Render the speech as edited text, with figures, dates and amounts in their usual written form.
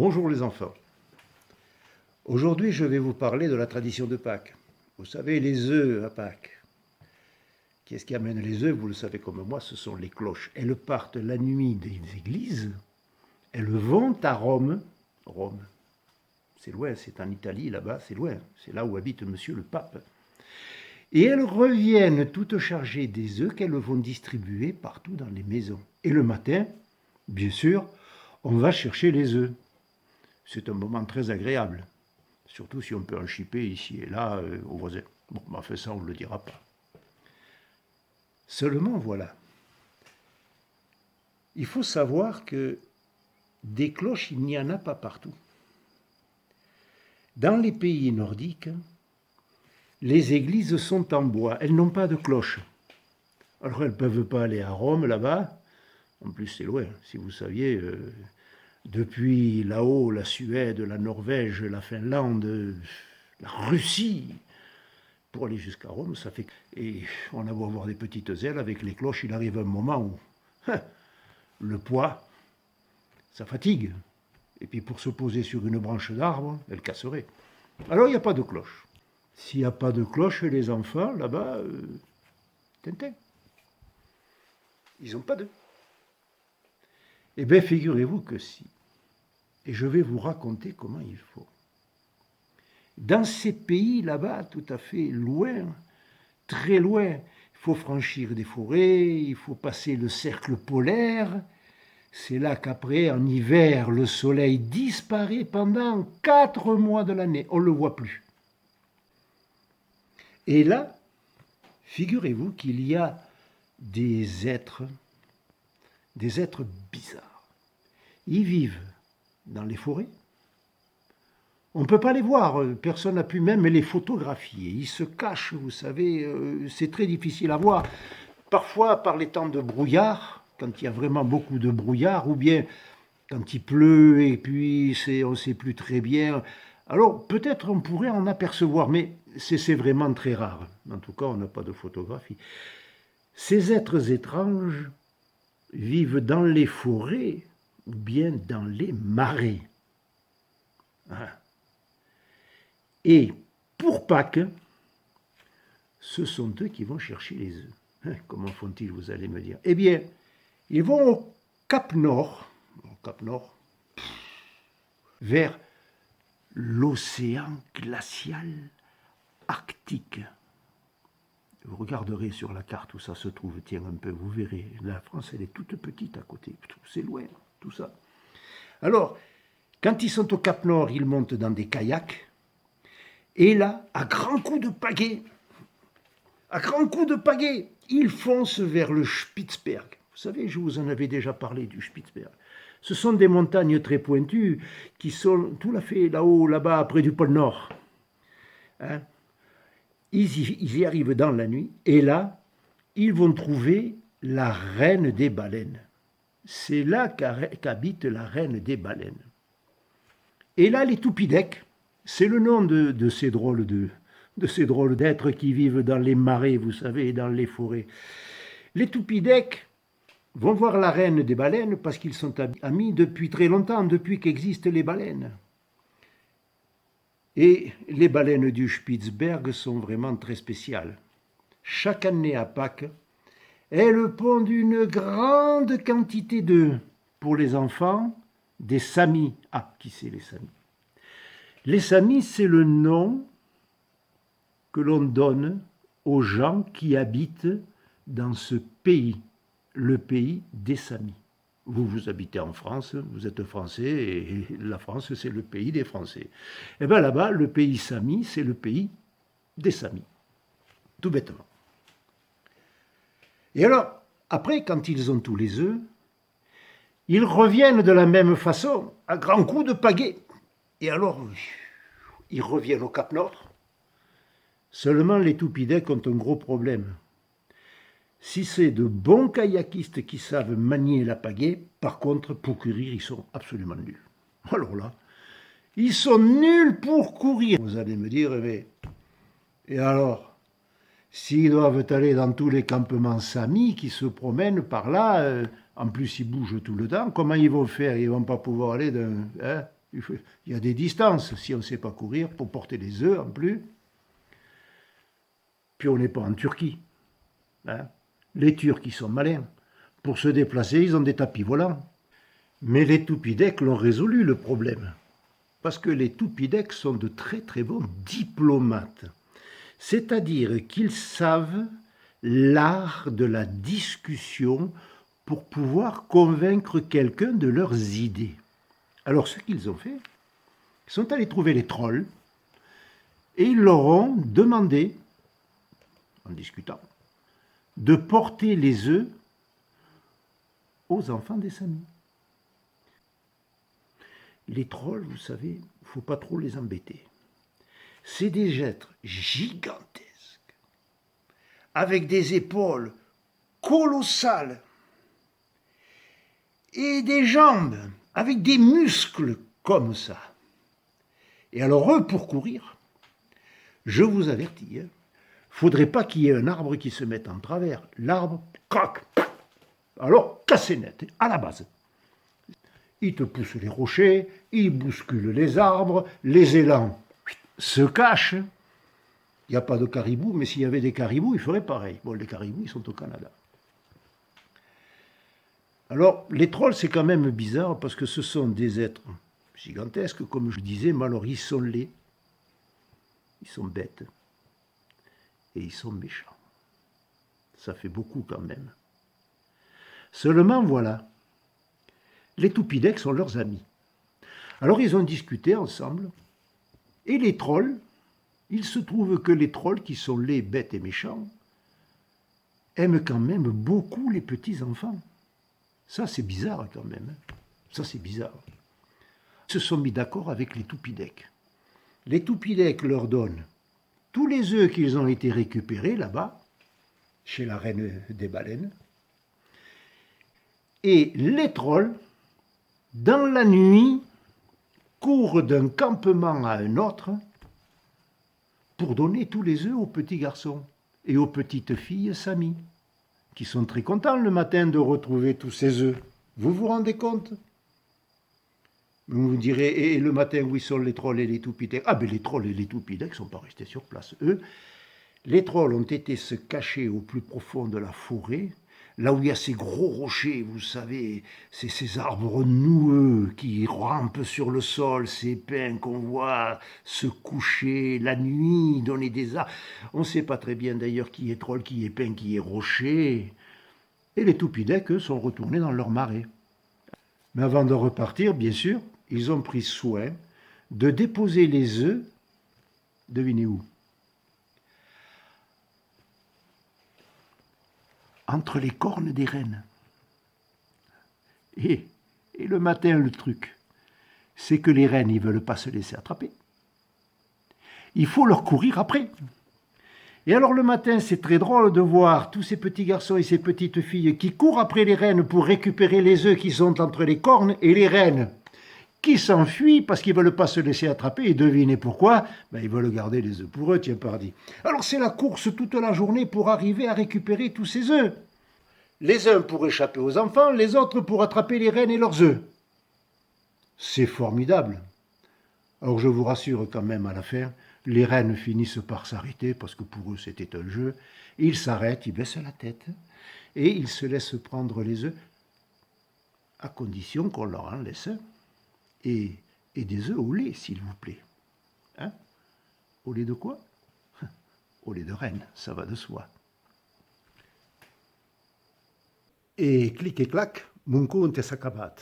Bonjour les enfants. Aujourd'hui, je vais vous parler de la tradition de Pâques. Vous savez, les œufs à Pâques. Qu'est-ce qui amène les œufs? Vous le savez comme moi, ce sont les cloches. Elles partent la nuit des églises. Elles vont à Rome. Rome, c'est loin, c'est en Italie là-bas, c'est loin. C'est là où habite monsieur le pape. Et elles reviennent toutes chargées des œufs qu'elles vont distribuer partout dans les maisons. Et le matin, bien sûr, on va chercher les œufs. C'est un moment très agréable, surtout si on peut en chipper ici et là aux voisins. Bon, mais enfin ça, on ne le dira pas. Seulement, voilà. Il faut savoir que des cloches, il n'y en a pas partout. Dans les pays nordiques, les églises sont en bois, elles n'ont pas de cloches. Alors elles ne peuvent pas aller à Rome, là-bas. En plus, c'est loin, si vous saviez... depuis là-haut, la Suède, la Norvège, la Finlande, la Russie, pour aller jusqu'à Rome, ça fait... Et on a beau avoir des petites ailes, avec les cloches, il arrive un moment où le poids, ça fatigue. Et puis pour se poser sur une branche d'arbre, elle casserait. Alors il n'y a pas de cloche. S'il n'y a pas de cloche, les enfants, là-bas, Tintin, ils n'ont pas d'œufs. Eh bien, figurez-vous que si. Et je vais vous raconter comment il faut. Dans ces pays là-bas, tout à fait loin, très loin, il faut franchir des forêts, il faut passer le cercle polaire. C'est là qu'après, en hiver, le soleil disparaît pendant 4 mois de l'année. On ne le voit plus. Et là, figurez-vous qu'il y a des êtres bizarres. Ils vivent dans les forêts. On ne peut pas les voir, personne n'a pu même les photographier. Ils se cachent, vous savez, c'est très difficile à voir. Parfois par les temps de brouillard, quand il y a vraiment beaucoup de brouillard, ou bien quand il pleut et puis on ne sait plus très bien. Alors peut-être on pourrait en apercevoir, mais c'est vraiment très rare. En tout cas, on n'a pas de photographie. Ces êtres étranges vivent dans les forêts ou bien dans les marais. Et pour Pâques, ce sont eux qui vont chercher les œufs. Comment font-ils, vous allez me dire? Eh bien, ils vont au Cap Nord, vers l'océan glacial arctique. Vous regarderez sur la carte où ça se trouve, tiens un peu, vous verrez. La France, elle est toute petite à côté, c'est loin, tout ça. Alors, quand ils sont au Cap Nord, ils montent dans des kayaks, et là, à grands coups de pagaie, ils foncent vers le Spitzberg. Vous savez, je vous en avais déjà parlé du Spitzberg. Ce sont des montagnes très pointues qui sont tout à fait là-haut, là-bas, près du pôle Nord. Hein? Ils y arrivent dans la nuit, et là, ils vont trouver la reine des baleines. C'est là qu'habite la reine des baleines. Et là, les toupidecs, c'est le nom de ces drôles d'êtres qui vivent dans les marais, vous savez, dans les forêts. Les toupidecs vont voir la reine des baleines parce qu'ils sont amis depuis très longtemps, depuis qu'existent les baleines. Et les baleines du Spitzberg sont vraiment très spéciales. Chaque année à Pâques, elles pondent une grande quantité d'œufs pour les enfants des samis. Ah, qui c'est les samis? Les samis, c'est le nom que l'on donne aux gens qui habitent dans ce pays, le pays des samis. Vous habitez en France, vous êtes français, et la France, c'est le pays des Français. Et bien là-bas, le pays Sami, c'est le pays des Samis. Tout bêtement. Et alors, après, quand ils ont tous les œufs, ils reviennent de la même façon, à grands coups de pagaie. Et alors, ils reviennent au Cap Nord. Seulement, les toupidecs ont un gros problème. Si c'est de bons kayakistes qui savent manier la pagaie, par contre, pour courir, ils sont absolument nuls. Alors là, ils sont nuls pour courir. Vous allez me dire, mais... Et alors, s'ils doivent aller dans tous les campements samis qui se promènent par là, en plus ils bougent tout le temps, comment ils vont faire? Ils ne vont pas pouvoir aller d'un... Hein? Il y a des distances, si on ne sait pas courir, pour porter les œufs en plus. Puis on n'est pas en Turquie. Hein. Les Turcs, ils sont malins. Pour se déplacer, ils ont des tapis volants. Mais les Toupidèques l'ont résolu le problème. Parce que les Toupidèques sont de très très bons diplomates. C'est-à-dire qu'ils savent l'art de la discussion pour pouvoir convaincre quelqu'un de leurs idées. Alors ce qu'ils ont fait, ils sont allés trouver les trolls et ils leur ont demandé, en discutant, de porter les œufs aux enfants des Samis. Les trolls, vous savez, il ne faut pas trop les embêter. C'est des êtres gigantesques, avec des épaules colossales et des jambes avec des muscles comme ça. Et alors eux, pour courir, je vous avertis, il ne faudrait pas qu'il y ait un arbre qui se mette en travers. L'arbre, crac, alors cassé net, à la base. Il te pousse les rochers, il bouscule les arbres, les élans se cachent. Il n'y a pas de caribou, mais s'il y avait des caribous, ils feraient pareil. Bon, les caribous, ils sont au Canada. Alors, les trolls, c'est quand même bizarre parce que ce sont des êtres gigantesques, comme je disais, mais alors ils sont laids, ils sont bêtes et ils sont méchants. Ça fait beaucoup quand même. Seulement, voilà, les Toupidèques sont leurs amis. Alors, ils ont discuté ensemble et les trolls, il se trouve que les trolls, qui sont laids, bêtes et méchants, aiment quand même beaucoup les petits-enfants. Ça, c'est bizarre quand même. Ça, c'est bizarre. Ils se sont mis d'accord avec les Toupidèques. Les Toupidèques leur donnent tous les œufs qu'ils ont été récupérés là-bas, chez la reine des baleines. Et les trolls, dans la nuit, courent d'un campement à un autre pour donner tous les œufs aux petits garçons et aux petites filles Samis, qui sont très contents le matin de retrouver tous ces œufs. Vous vous rendez compte? Vous me direz, et le matin, où sont les trolls et les Toupidèques? Ah ben les trolls et les Toupidèques ne sont pas restés sur place. Eux, les trolls ont été se cacher au plus profond de la forêt, là où il y a ces gros rochers, vous savez, c'est ces arbres noueux qui rampent sur le sol, ces pins qu'on voit se coucher la nuit, donner des arbres. On ne sait pas très bien d'ailleurs qui est troll, qui est pin, qui est rocher. Et les Toupidèques, eux, sont retournés dans leur marais. Mais avant de repartir, bien sûr, ils ont pris soin de déposer les œufs, devinez où? Entre les cornes des rennes. Et le matin, le truc, c'est que les rennes, ils ne veulent pas se laisser attraper. Il faut leur courir après. Et alors le matin, c'est très drôle de voir tous ces petits garçons et ces petites filles qui courent après les rennes pour récupérer les œufs qui sont entre les cornes, et les rennes qui s'enfuient parce qu'ils ne veulent pas se laisser attraper. Et devinez pourquoi? Ben, ils veulent garder les œufs pour eux, tiens pardi. Alors c'est la course toute la journée pour arriver à récupérer tous ces œufs. Les uns pour échapper aux enfants, les autres pour attraper les rennes et leurs œufs. C'est formidable. Alors je vous rassure quand même à la fin, les rennes finissent par s'arrêter parce que pour eux c'était un jeu. Ils s'arrêtent, ils baissent la tête et ils se laissent prendre les œufs à condition qu'on leur en laisse un. Et des œufs au lait, s'il vous plaît. Hein? Au lait de quoi? Au lait de renne, ça va de soi. Et clic et clac, mon compte est acabat.